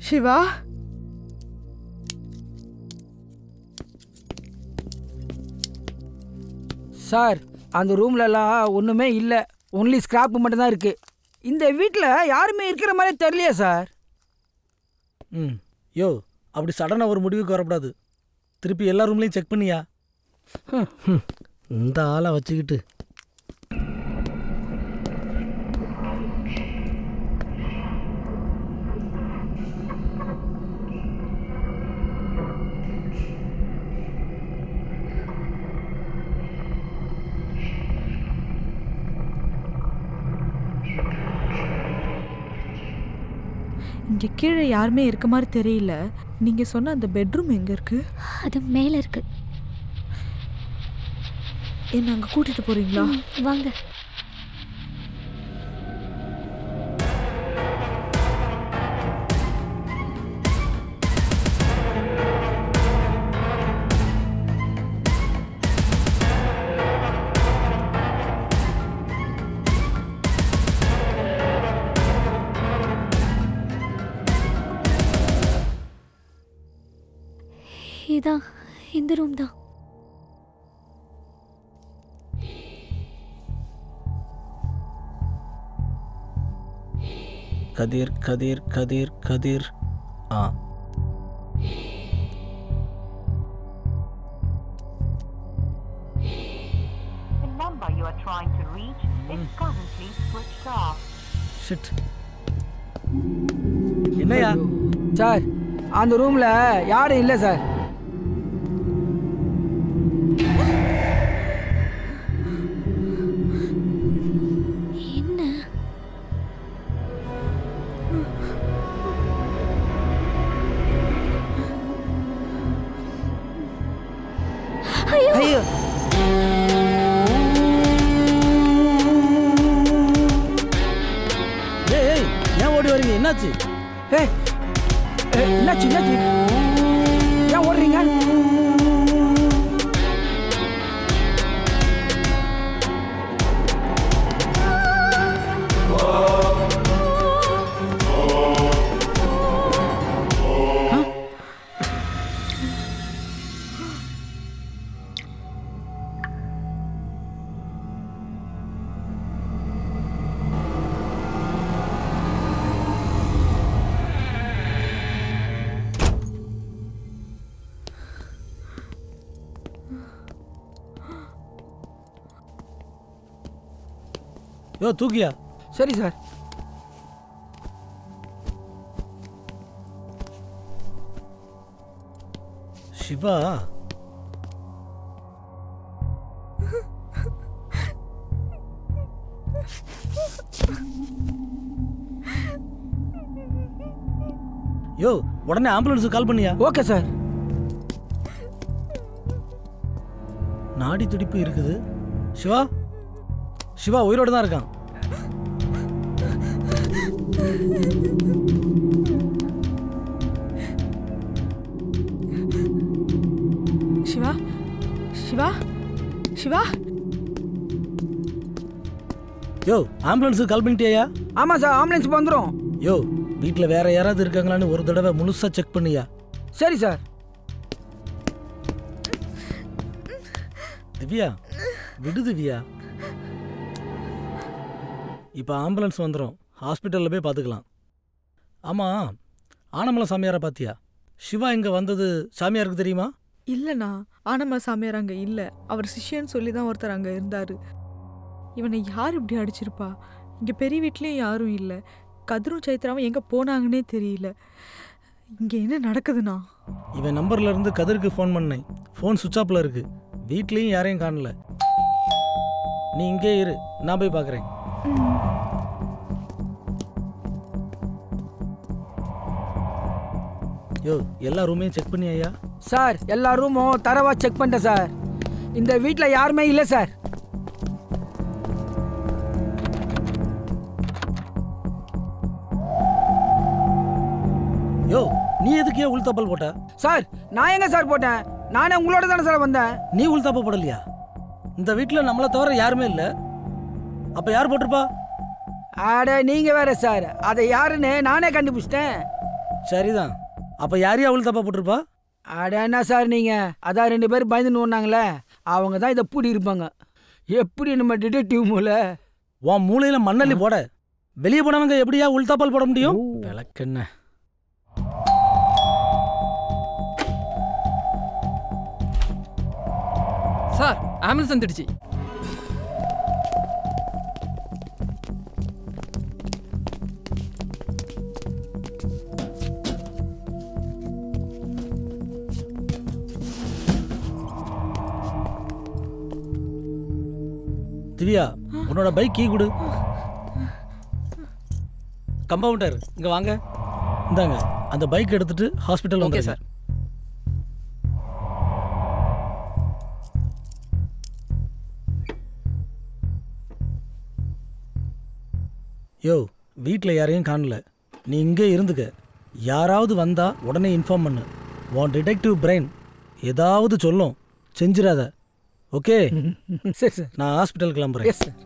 Siva, sir அந்த ரூம்லலாம் ஒன்றுமே இல்லை, ஒன்லி ஸ்கிராப் மட்டும்தான் இருக்குது. இந்த வீட்டில் யாருமே இருக்கிற மாதிரி தெரியலையே சார். யோ அப்படி சடனாக ஒரு முடிவுக்கு வரக்கூடாது. திருப்பி எல்லா ரூம்லையும் செக் பண்ணியா? இந்த ஆளை வச்சுக்கிட்டு. இங்கே கீழே யாருமே இருக்க மாதிரி தெரியல. நீங்கள் சொன்ன அந்த பெட்ரூம் எங்கே இருக்கு? அது மேலே இருக்கு. என்ன அங்கே கூட்டிகிட்டு போகிறீங்களா? வாங்க. இதான் இந்த ரூம் தான். கதிர் கதிர் கதிர் கதிர். என்னையா சார் அந்த ரூமில் யாரும் இல்லை சார். ஐயோ, ஏன் ஓடி வரீங்க? என்னாச்சு? என்னாச்சு என்னாச்சு? ஏன் ஓடுறீங்க? யோ தூக்கியா? சரி சார். சிவா, யோ உடனே ஆம்புலன்ஸுக்கு கால் பண்ணியா? Okay sir. நாடி துடிப்பு இருக்குது. சிவா, சிவா உயிரோடு தான் இருக்கான். சிவா, சிவா, சிவா. யோ ஆம்புலன்ஸுக்கு கால் பண்ணிட்டியா? ஆமாம் சார், ஆம்புலன்ஸ் வந்துடும். யோ வீட்டில் வேற யாராவது இருக்காங்களான்னு ஒரு தடவை முழுசாக செக் பண்ணியா? சரி சார். திவ்யா, விடு திவ்யா. இப்போ ஆம்புலன்ஸ் வந்துடும், ஹாஸ்பிட்டலில் போய் பார்த்துக்கலாம். ஆமாம், ஆனமலை சாமியாரை பார்த்தியா? சிவா இங்கே வந்தது சாமியாருக்கு தெரியுமா? இல்லைண்ணா, ஆனமலை சாமியார் அங்கே இல்லை. அவர் சிஷ்யன்னு சொல்லி தான் ஒருத்தர் அங்கே இருந்தார். இவனை யார் இப்படி அடிச்சிருப்பா? இங்கே பெரிய வீட்லேயும் யாரும் இல்லை. கதிரும் சைத்ராவும் எங்கே போனாங்கன்னே தெரியல. இங்கே என்ன நடக்குதுண்ணா? இவன் நம்பர்ல இருந்து கதிருக்கு ஃபோன் பண்ணேன். ஃபோன் சுவிட்ச் ஆஃப்ல இருக்கு. வீட்லேயும் யாரையும் காணல. நீ இங்கே இரு, நான் போய் பார்க்குறேன். யோ எல்லா ரூமையும் செக் பண்ணியா? சார் எல்லா ரூமும் தரவா செக் பண்ணிட்டேன் சார். இந்த வீட்டில் யாருமே இல்லை சார். யோ நீ எதுக்கு ஏன் உள்தப்பல் போட்ட? சார் நான் எங்க சார் போட்டேன்? நானே உங்களோட தானே சார் வந்தேன். நீ உள்தப்ப போடலையா? இந்த வீட்டில் நம்மளை தவிர யாருமே இல்லை. அப்போ யார் போட்டிருப்பா? அட நீங்க வேற சார். அதை யாருன்னு நானே கண்டுபிடிச்சிட்டேன். சரிதான். அப்போ யாரையும் அவள் தப்பா போட்டிருப்பா? அட என்ன சார் நீங்கள், அதான் 2 பேர் பயந்துன்னு ஓடினாங்களே, அவங்க தான் இதை பூடி இருப்பாங்க. எப்படி நம்ம டிடெக்டிவ் மூளை? உன் மூளையில் மண்ணள்ளி போட வெளியே போனவங்க எப்படியா உள்தாப்பால் போட முடியும்? விளக்கென்ன சார், ஆம்புலன்ஸ் வந்துடுச்சு. திவ்யா, உன்னோட பைக் கீ கொடு. கம்பவுண்டர் இங்கே வாங்க. இந்தாங்க, அந்த பைக் எடுத்துட்டு ஹாஸ்பிட்டல் ஓகே வந்து சார். யோ, வீட்டில் யாரையும் காணல, நீ இங்கே இருந்துக்க. யாராவது வந்தா உடனே இன்ஃபார்ம் பண்ணு. உன் டிடெக்டிவ் பிரெயின் ஏதாவது சொல்லும், செஞ்சிடாத. ஓகே? சரி சார். நான் ஹாஸ்பிட்டல் கிளம்புறேன். Yes sir.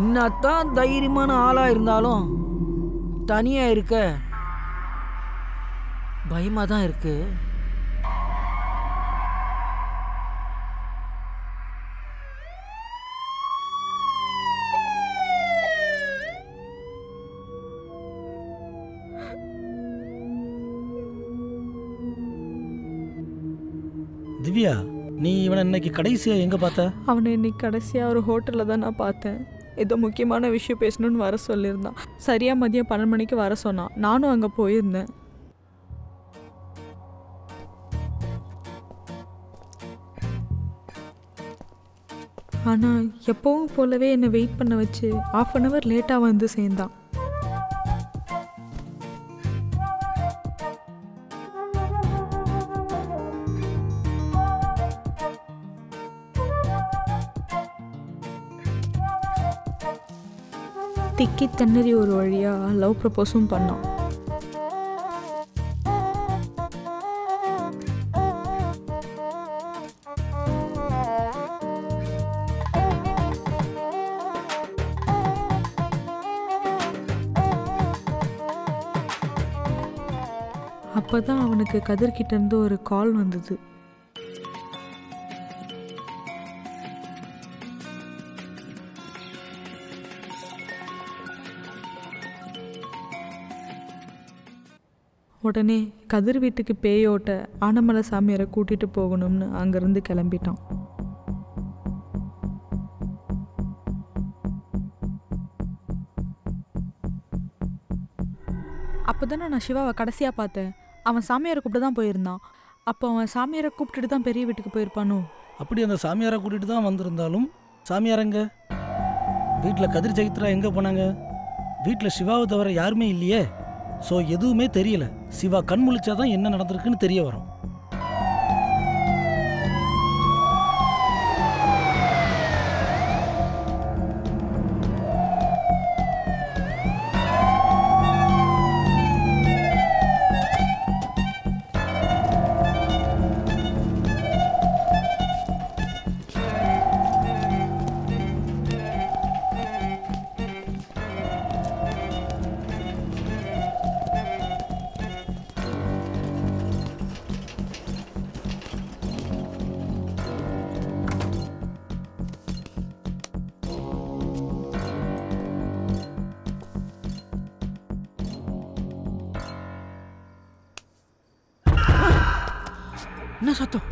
என்னத்தான் தைரியமான ஆளா இருந்தாலும் தனியா இருக்க பயமா தான் இருக்கு. திவ்யா, நீ இவனை இன்னைக்கு கடைசியா எங்க பார்த்த? அவனை இன்னைக்கு கடைசியாக ஒரு ஹோட்டலில் தான் நான் பார்த்தேன். ஏதோ முக்கியமான விஷயம் பேசணும்னு வர சொல்லியிருந்தான். சரியாக மதியம் 12 மணிக்கு வர சொன்னான். நானும் அங்கே போயிருந்தேன். ஆனால் எப்பவும் போலவே என்னை வெயிட் பண்ண வச்சு 1/2 hour லேட்டாக வந்து சேர்ந்தான். திக்கி திணறி ஒரு வழியாக லவ் ப்ரப்போஸும் பண்ணான். அப்போ தான் அவனுக்கு கதிர்கிட்ட இருந்து ஒரு கால் வந்தது. உடனே கதிர் வீட்டுக்கு பேயோட்ட ஆனமலை சாமியாரை கூட்டிகிட்டு போகணும்னு அங்கேருந்து கிளம்பிட்டான். அப்போ தானே நான் சிவாவை கடைசியாக பார்த்தேன். அவன் சாமியாரை கூப்பிட்டு தான் போயிருந்தான். அப்போ அவன் சாமியாரை கூப்பிட்டுட்டு தான் பெரிய வீட்டுக்கு போயிருப்பானோ? அப்படி அந்த சாமியாரை கூட்டிட்டு தான் வந்திருந்தாலும் சாமியாரங்க வீட்டில் கதிர் சைத்ரா எங்கே போனாங்க? வீட்டில் சிவாவை தவிர யாருமே இல்லையே. ஸோ எதுவுமே தெரியல. சிவா கண் முழிச்சாதான் என்ன நடந்திருக்குன்னு தெரிய வரும். என்ன சத்தம்?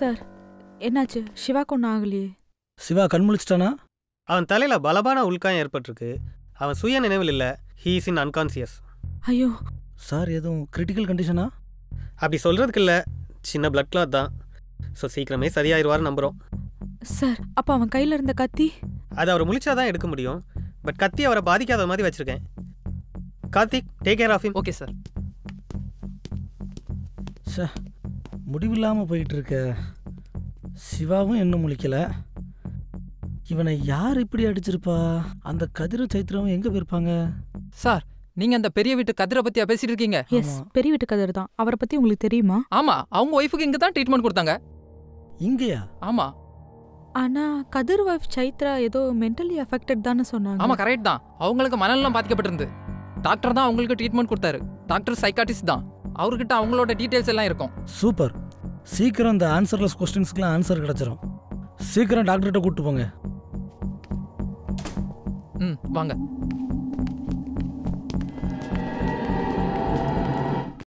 சார் என்னாச்சு? சிவாக்கு ஒன்றும் ஆகலையே? சிவா கண் முழிச்சிட்டானா? அவன் தலையில் பலமான உள்காயம் ஏற்பட்டிருக்கு. அவன் சுய நினைவில் இல்லை. He is in unconscious. ஐயோ சார் எதுவும் கிரிட்டிக்கல் கண்டிஷனா? அப்படி சொல்கிறதுக்கு இல்லை, சின்ன பிளட் கிளாத் தான். ஸோ சீக்கிரமே சரியாயிருவாரு நம்புகிறோம். சார் அப்போ அவன் கையில் இருந்த கத்தி? அது அவரை முழிச்சாதான் எடுக்க முடியும். பட் கத்தி அவரை பாதிக்காத மாதிரி வச்சுருக்கேன். Karthik, take care of him. Okay sir. Sir முடிவில்லாமல் போயிட்டு இருக்க. சிவாவும் இன்னும் முழிக்கல. இவனை யார் இப்படி அடிச்சிருப்பா? அந்த கதிரும் சைத்திரமும் எங்கே போயிருப்பாங்க? சார் நீங்க அந்த பெரிய வீட்டு கதிரை பத்தியா பேசிட்டு இருக்கீங்க? எஸ், பெரிய வீட்டு கதிர் தான். அவரை பற்றி உங்களுக்கு தெரியுமா? ஆமா, அவங்க ஒய்ஃபுக்கு இங்க தான் ட்ரீட்மெண்ட் கொடுத்தாங்க. இங்கேயா? ஆமா ஆனா கதிர் ஒய்ஃப் சைத்ரா ஏதோ மென்டலி அஃபெக்டட் தானே சொன்னாங்க. ஆமா கரெக்ட் தான். அவங்களுக்கு மனநலம் பாதிக்கப்பட்டிருந்து. டாக்டர் தான் அவங்களுக்கு ட்ரீட்மெண்ட் கொடுத்தாரு. டாக்டர் சைக்காட்டிஸ்ட் தான். அவர்கிட்ட அவங்களோட டீட்டெயில்ஸ் எல்லாம் இருக்கும். சூப்பர். சீக்கிரம் இந்த ஆன்சர்லெஸ் கொஸ்டின்ஸ்க்குலாம் ஆன்சர் கிடச்சிரும். சீக்கிரம் டாக்டர்கிட்ட கூப்பிட்டு போங்க. வாங்க.